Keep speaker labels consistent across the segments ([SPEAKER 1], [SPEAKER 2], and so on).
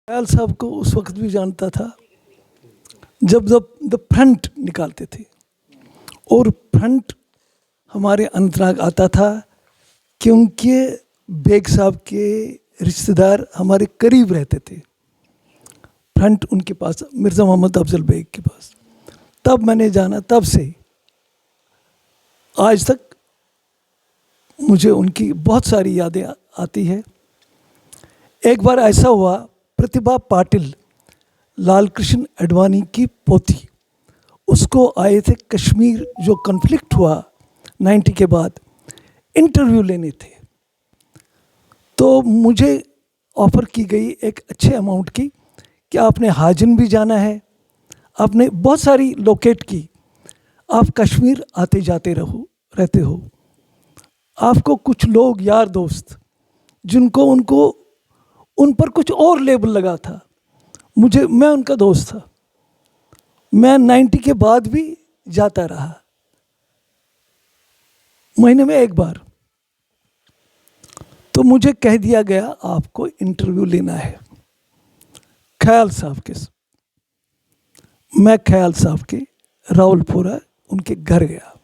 [SPEAKER 1] दयाल साहब को उस वक्त भी जानता था जब जब द फ्रंट निकालते थे, और फ्रंट हमारे अंतराग आता था क्योंकि बेग साहब के रिश्तेदार हमारे करीब रहते थे। फ्रंट उनके पास, मिर्ज़ा मोहम्मद अफजल बेग के पास। तब मैंने जाना, तब से आज तक मुझे उनकी बहुत सारी यादें आती है। एक बार ऐसा हुआ, प्रतिभा पाटिल लाल कृष्ण अडवाणी की पोती, उसको आए थे कश्मीर, जो कॉन्फ्लिक्ट हुआ 90 के बाद, इंटरव्यू लेने थे। तो मुझे ऑफ़र की गई एक अच्छे अमाउंट की कि आपने हाजिन भी जाना है, आपने बहुत सारी लोकेट की, आप कश्मीर आते जाते रहते हो, आपको कुछ लोग यार दोस्त जिनको उन पर कुछ और लेबल लगा था, मैं उनका दोस्त था। मैं 90 के बाद भी जाता रहा, महीने में एक बार। तो मुझे कह दिया गया आपको इंटरव्यू लेना है ख्याल साहब के। मैं ख्याल साहब के रावलपुरा उनके घर गया।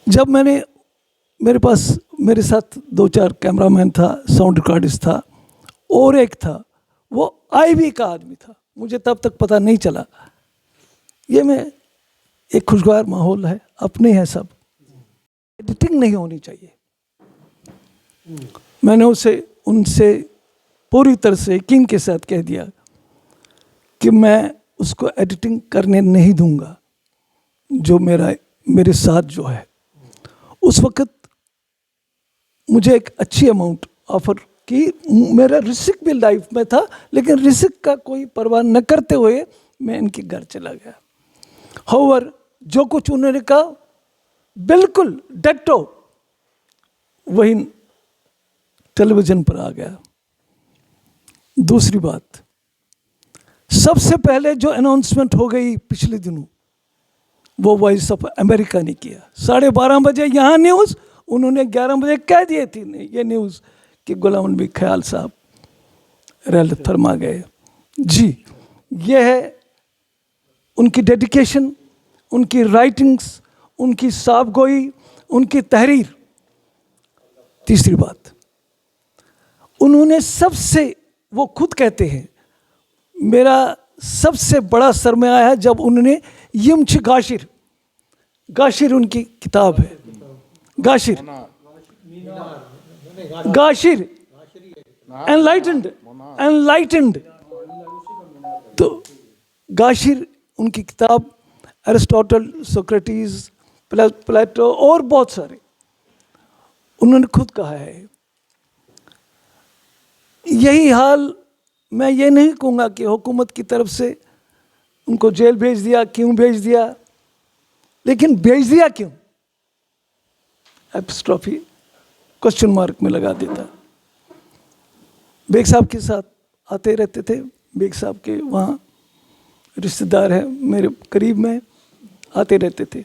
[SPEAKER 1] जब मेरे साथ 2-4 कैमरामैन था, साउंड रिकॉर्डिस्ट था, और एक था वो आईवी का आदमी था। मुझे तब तक पता नहीं चला। ये में एक खुशगवार माहौल है, अपने हैं सब, एडिटिंग नहीं होनी चाहिए। मैंने उनसे पूरी तरह से यकीन के साथ कह दिया कि मैं उसको एडिटिंग करने नहीं दूंगा। जो मेरे साथ जो है, उस वक्त मुझे एक अच्छी अमाउंट ऑफर की। मेरा रिस्क भी लाइफ में था, लेकिन रिस्क का कोई परवाह न करते हुए मैं इनके घर चला गया। हाउएवर जो कुछ उन्होंने कहा बिल्कुल डट्टो वही टेलीविजन पर आ गया। दूसरी बात, सबसे पहले जो अनाउंसमेंट हो गई पिछले दिनों, वो वॉइस ऑफ अमेरिका ने किया। 12:30 बजे यहाँ न्यूज़, उन्होंने 11 बजे कह दिए थी ये न्यूज़ कि गुलाम नबी ख्याल साहब रहमत फरमा गए। जी, ये है उनकी डेडिकेशन, उनकी राइटिंग्स, उनकी साफगोई, उनकी तहरीर। तीसरी बात, उन्होंने वो खुद कहते हैं, मेरा सबसे बड़ा सरमाया है जब उन्होंने यमच गाशिर उनकी किताब है, गाशिर एनलाइटेंड। तो गाशिर उनकी किताब, एरिस्टोटल, सोक्रेटिस, प्लेटो और बहुत सारे, उन्होंने खुद कहा है। यही हाल, मैं ये नहीं कहूँगा कि हुकूमत की तरफ से उनको जेल भेज दिया, क्यों भेज दिया, लेकिन भेज दिया क्यों, एपिस्ट्रॉफी क्वेश्चन मार्क में लगा देता। बेग साहब के साथ आते रहते थे, बेग साहब के वहाँ रिश्तेदार हैं मेरे करीब में, आते रहते थे।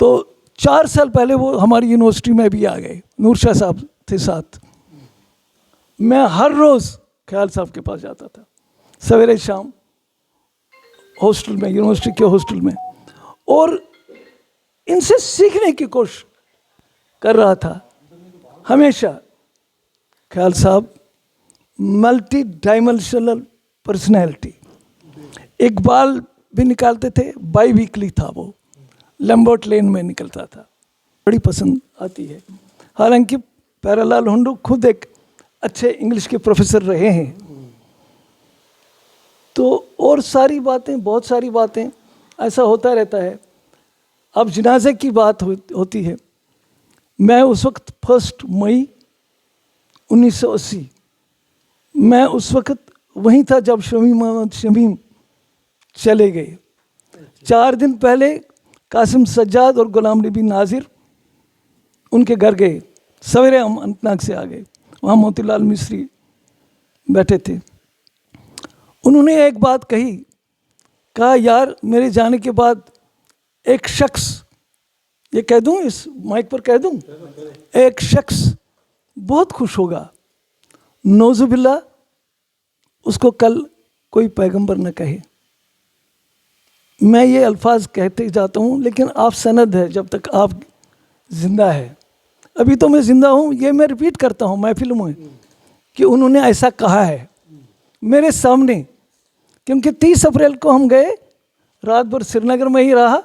[SPEAKER 1] तो 4 साल पहले वो हमारी यूनिवर्सिटी में भी आ गए, नूर शाह साहब थे साथ। मैं हर रोज़ ख्याल साहब के पास जाता था, सवेरे शाम, हॉस्टल में, यूनिवर्सिटी के हॉस्टल में, और इनसे सीखने की कोशिश कर रहा था हमेशा। ख्याल साहब मल्टी डायमेंशनल पर्सनैलिटी। इकबाल भी निकालते थे, बाई वीकली था वो, लैम्बर्ट लेन में निकलता था, बड़ी पसंद आती है। हालांकि प्यारेलाल हुंडू खुद एक अच्छे इंग्लिश के प्रोफेसर रहे हैं। तो और सारी बातें, बहुत सारी बातें, ऐसा होता रहता है। अब जनाजे की बात होती है। मैं उस वक्त 1 मई 1980, मैं उस वक्त वहीं था जब मोहम्मद शमीम चले गए। 4 दिन पहले कासिम सज्जाद और गुलाम नबी नाजिर उनके घर गए। सवेरे हम अनंतनाग से आ गए, वहाँ मोतीलाल मिस्री बैठे थे। उन्होंने एक बात कहा, यार मेरे जाने के बाद एक शख्स, ये कह दूं, इस माइक पर कह दूं, एक शख्स बहुत खुश होगा, नौजुबिल्ला उसको कल कोई पैगंबर न कहे। मैं ये अल्फाज कहते जाता हूँ, लेकिन आप सनद है जब तक आप जिंदा है। अभी तो मैं जिंदा हूँ, ये मैं रिपीट करता हूँ महफिलों में कि उन्होंने ऐसा कहा है मेरे सामने। क्योंकि 30 अप्रैल को हम गए, रात भर श्रीनगर में ही रहा,